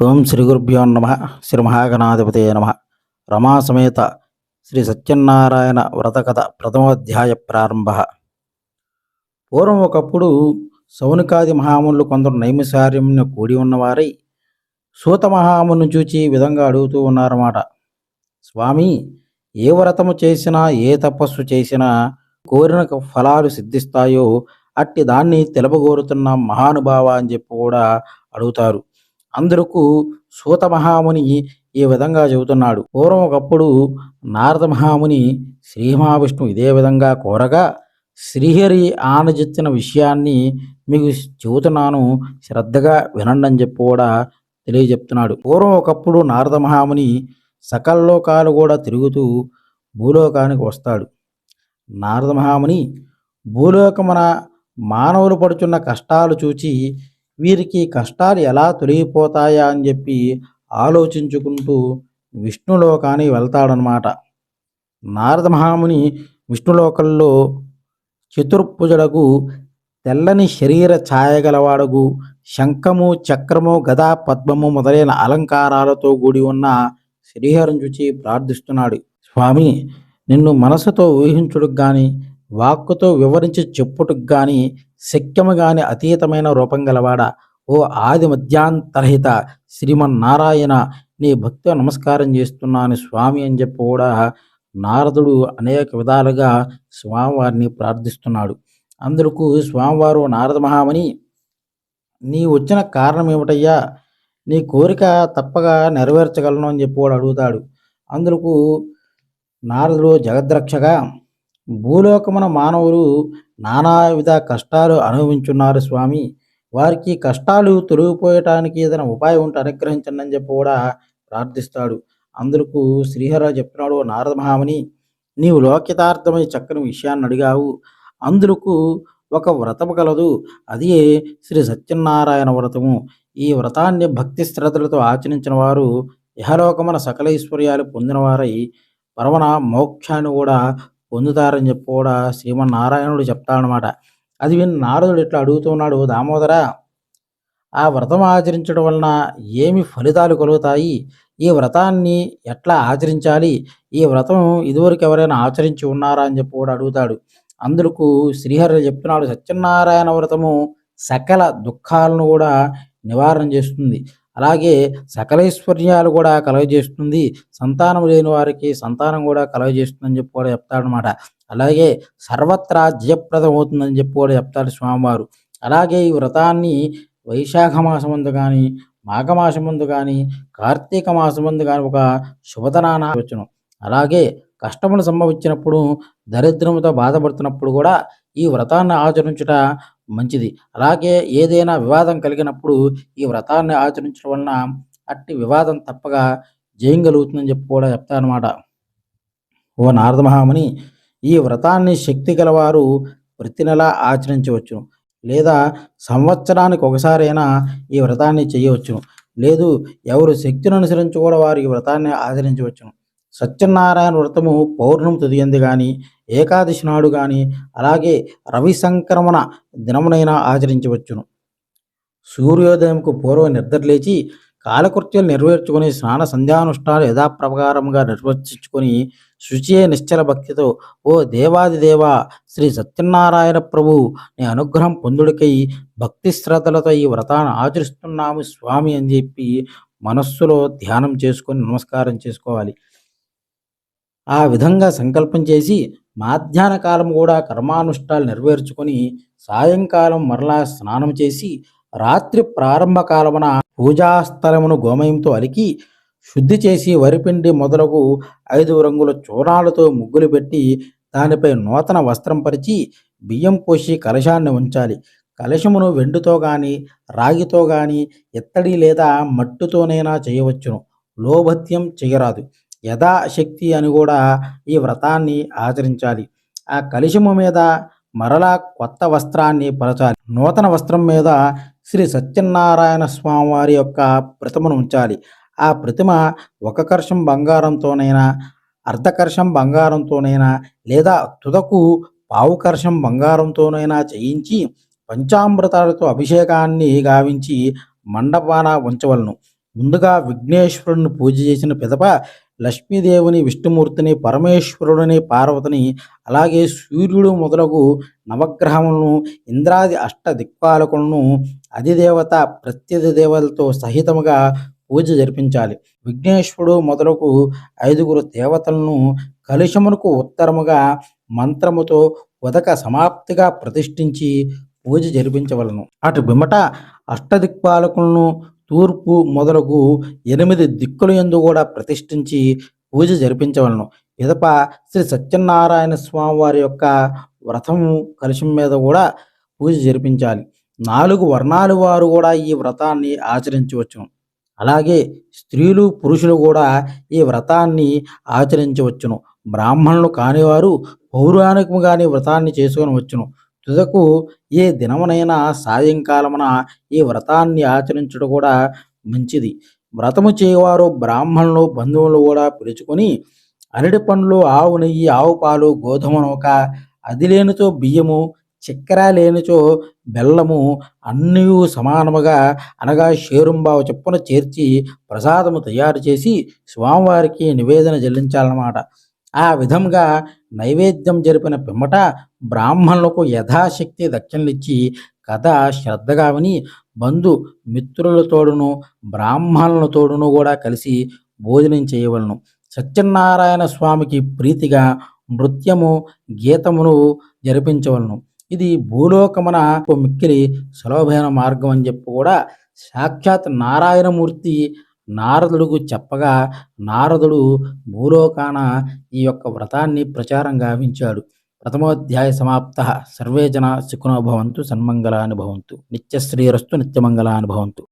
ఓం శ్రీ గురుభ్యో నమ. శ్రీ మహాగణాధిపతే నమ. రమా సమేత శ్రీ సత్యనారాయణ వ్రతకథ ప్రథమోధ్యాయ ప్రారంభ. పూర్వం ఒకప్పుడు సౌనికాది మహామునులు కొందరు నైమిసార్యంను కూడి ఉన్నవారై సూత మహామును చూచి ఈ విధంగా అడుగుతూ ఉన్నారన్నమాట. స్వామి, ఏ వ్రతము చేసినా ఏ తపస్సు చేసినా కోరిన ఫలాలు సిద్ధిస్తాయో అట్టి దాన్ని తెలుపగోరుతున్న మహానుభావ అని చెప్పి కూడా అడుగుతారు. అందుకు సూత మహాముని ఈ విధంగా చెబుతున్నాడు. పూర్వం ఒకప్పుడు నారద మహాముని శ్రీ మహావిష్ణువు ఇదే విధంగా కోరగా శ్రీహరి ఆనజిత్తిన విషయాన్ని మీకు చెబుతున్నాను, శ్రద్ధగా వినండి అని చెప్పి కూడా తెలియజెప్తున్నాడు. పూర్వం ఒకప్పుడు నారద మహాముని సకల లోకాలు కూడా తిరుగుతూ భూలోకానికి వస్తాడు. నారద మహాముని భూలోకమున మానవులు పడుచున్న కష్టాలు చూచి వీరికి కష్టాలు ఎలా తొలగిపోతాయా అని చెప్పి ఆలోచించుకుంటూ విష్ణులోకానికి వెళ్తాడనమాట. నారద మహాముని విష్ణులోకంలో చతుర్భుజుడగు తెల్లని శరీర ఛాయగలవాడగు శంఖము చక్రము గదా పద్మము మొదలైన అలంకారాలతో కూడి ఉన్న శ్రీహరిని చూచి ప్రార్థిస్తున్నాడు. స్వామి, నిన్ను మనసుతో ఊహించుటకు గాని వాక్కుతో వివరించి చెప్పుటకు గాని శక్యము గాని అతీతమైన రూపం గలవాడ, ఓ ఆది మధ్యాంతరహిత శ్రీమన్నారాయణ, నీ భక్తితో నమస్కారం చేస్తున్నాను స్వామి అని చెప్పి కూడా నారదుడు అనేక విధాలుగా స్వామివారిని ప్రార్థిస్తున్నాడు. అందుకు స్వామివారు నారద మహాముని, నీ వచ్చిన కారణం ఏమిటయ్యా, నీ కోరిక తప్పగా నెరవేర్చగలను అని చెప్పి కూడా అడుగుతాడు. అందుకు నారదుడు జగద్రక్షగా, భూలోకమున మానవులు నానావిధ కష్టాలు అనుభవించున్నారు స్వామి, వారికి కష్టాలు తొలగిపోయటానికి ఏదైనా ఉపాయం ఉంటే అనుగ్రహించండి అని చెప్పి కూడా ప్రార్థిస్తాడు. అందుకు శ్రీహర చెప్తున్నాడు, నారద మహాముని, నీవు లోకితార్థమై చక్కని విషయాన్ని అడిగావు. అందుకు ఒక వ్రతము కలదు, అది శ్రీ సత్యనారాయణ వ్రతము. ఈ వ్రతాన్ని భక్తి శ్రద్ధలతో ఆచరించిన వారు ఇహలోకమున సకల ఐశ్వర్యాలు పొందినవారై పరమన మోక్షాన్ని కూడా పొందుతారని చెప్పి కూడా శ్రీమన్నారాయణుడు చెప్తాడనమాట. అది విని నారదుడు ఇట్లా అడుగుతున్నాడు, దామోదర, ఆ వ్రతం ఆచరించడం వలన ఏమి ఫలితాలు కలుగుతాయి, ఈ వ్రతాన్ని ఎట్లా ఆచరించాలి, ఈ వ్రతం ఇదివరకు ఎవరైనా ఆచరించి ఉన్నారా అని చెప్పి కూడా అడుగుతాడు. అందుకు శ్రీహరి చెప్తున్నాడు, సత్యనారాయణ వ్రతము సకల దుఃఖాలను కూడా నివారణ చేస్తుంది, అలాగే సకలైశ్వర్యాలు కూడా కలుగజేస్తుంది, సంతానం లేని వారికి సంతానం కూడా కలుగజేస్తుంది అని చెప్పి కూడా చెప్తాడనమాట. అలాగే సర్వత్రా జయప్రదం అవుతుందని చెప్పి కూడా చెప్తాడు స్వామివారు. అలాగే ఈ వ్రతాన్ని వైశాఖ మాసం ముందు కానీ మాఘమాసం ముందు కానీ కార్తీక మాసం ముందు కానీ ఒక శుభదనాన వచ్చును. అలాగే కష్టములు సంభవించినప్పుడు దరిద్రముతో బాధపడుతున్నప్పుడు కూడా ఈ వ్రతాన్ని ఆచరించుట మంచిది. అలాగే ఏదైనా వివాదం కలిగినప్పుడు ఈ వ్రతాన్ని ఆచరించడం వలన అట్టి వివాదం తప్పగా జయం కలుగుతుందని చెప్పి కూడా చెప్తారనమాట. ఓ నారద మహాముని, ఈ వ్రతాన్ని శక్తి గలవారు ప్రతి నెల ఆచరించవచ్చును, లేదా సంవత్సరానికి ఒకసారైనా ఈ వ్రతాన్ని చేయవచ్చును, లేదు ఎవరు శక్తిని అనుసరించి కూడా వారు ఈ వ్రతాన్ని ఆచరించవచ్చును. సత్యనారాయణ వ్రతము పౌర్ణమి తుదియంది కానీ ఏకాదశి నాడు కానీ అలాగే రవి సంక్రమణ దినమునైనా ఆచరించవచ్చును. సూర్యోదయంకు పూర్వం నిద్రలేచి కాలకృత్యాలు నెరవేర్చుకొని స్నాన సంధ్యానుష్ఠానాలు యథాప్రకారంగా నిర్వర్తించుకొని శుచియే నిశ్చల భక్తితో, ఓ దేవాది దేవ శ్రీ సత్యనారాయణ ప్రభు, నీ అనుగ్రహం పొందుడికై భక్తి శ్రద్ధలతో ఈ వ్రతాన్ని ఆచరిస్తున్నాము స్వామి అని చెప్పి మనస్సులో ధ్యానం చేసుకొని నమస్కారం చేసుకోవాలి. ఆ విధంగా సంకల్పం చేసి మాధ్యాహ్న కాలం కూడా కర్మానుష్ఠాలు నెరవేర్చుకొని సాయంకాలం మరలా స్నానం చేసి రాత్రి ప్రారంభ కాలమున పూజాస్థలమును గోమయంతో అలికి శుద్ధి చేసి వరిపిండి మొదలగు 5 రంగుల చూర్ణాలతో ముగ్గులు పెట్టి దానిపై నూతన వస్త్రం పరిచి బియ్యం పోసి కలశాన్ని ఉంచాలి. కలశమును వెండితో గాని రాగితో గాని ఇత్తడి లేదా మట్టితోనైనా చేయవచ్చును. లోభత్యం చేయరాదు. యథాశక్తి అని కూడా ఈ వ్రతాన్ని ఆచరించాలి. ఆ కలశము మీద మరలా కొత్త వస్త్రాన్ని పరచాలి. నూతన వస్త్రం మీద శ్రీ సత్యనారాయణ స్వామి వారి యొక్క ప్రతిమను ఉంచాలి. ఆ ప్రతిమ 1 కర్షం బంగారంతోనైనా అర్ధకర్షం బంగారంతోనైనా లేదా తుదకు 1/4 కర్షం బంగారంతోనైనా చేయించి పంచామృతాలతో అభిషేకాన్ని గావించి మండపాన ఉంచవలను. ముందుగా విఘ్నేశ్వరుని పూజ చేసిన పిదప లక్ష్మీదేవిని, విష్ణుమూర్తిని, పరమేశ్వరుడిని, పార్వతిని, అలాగే సూర్యుడు మొదలగు నవగ్రహములను, ఇంద్రాది అష్టదిక్పాలకులను, అధిదేవత ప్రత్యధి దేవతలతో సహితముగా పూజ జరిపించాలి. విఘ్నేశ్వరుడు మొదలగు 5గురు దేవతలను కలశమునకు ఉత్తరముగా మంత్రముతో ఉదక సమాప్తిగా ప్రతిష్ఠించి పూజ జరిపించవలను. అటు పిమ్మట అష్టదిక్పాలకులను తూర్పు మొదలగు 8 దిక్కుల యందు కూడా ప్రతిష్ఠించి పూజ జరిపించవలను. పిదప శ్రీ సత్యనారాయణ స్వామి వారి యొక్క వ్రతము కలశం మీద కూడా పూజ జరిపించాలి. 4 వర్ణాల వారు కూడా ఈ వ్రతాన్ని ఆచరించవచ్చును. అలాగే స్త్రీలు, పురుషులు కూడా ఈ వ్రతాన్ని ఆచరించవచ్చును. బ్రాహ్మణులు కానివారు పౌరాణికముగాని వ్రతాన్ని చేసుకొనవచ్చును. తుదకు ఏ దినమునైనా సాయంకాలమున ఈ వ్రతాన్ని ఆచరించుట కూడా మంచిది. వ్రతము చేయవారు బ్రాహ్మణులు, బంధువులు కూడా పిలుచుకొని అరటి పండ్లు, ఆవు నెయ్యి, ఆవు పాలు, గోధుమ నూక, అది లేనిచో బియ్యము, చక్కెర లేనిచో బెల్లము అన్నీ సమానముగా అనగా షేరుంబావు చొప్పున చేర్చి ప్రసాదము తయారు చేసి స్వామివారికి నివేదన చెల్లించాలన్నమాట. ఆ విధంగా నైవేద్యం జరిపిన పిమ్మట బ్రాహ్మణులకు యథాశక్తి దక్షిణలిచ్చి కథ శ్రద్ధగా విని బంధు మిత్రులతోడును బ్రాహ్మణులతోడును కూడా కలిసి భోజనం చేయవలను. సత్యనారాయణ స్వామికి ప్రీతిగా నృత్యము, గీతమును జరిపించవలను. ఇది భూలోకమున మిక్కిలి సులభమైన మార్గం అని చెప్పి కూడా సాక్షాత్ నారాయణమూర్తి నారదుడుకు చెప్పగా నారదుడు భూలోకాన ఈ యొక్క వ్రతాన్ని ప్రచారం గావించాడు. ప్రథమోధ్యాయ సమాప్త. సర్వే జన సుఖినో భవంతు, సన్మంగళాని భవంతు, నిత్యశ్రీరస్తు, నిత్యమంగళాని భవంతు.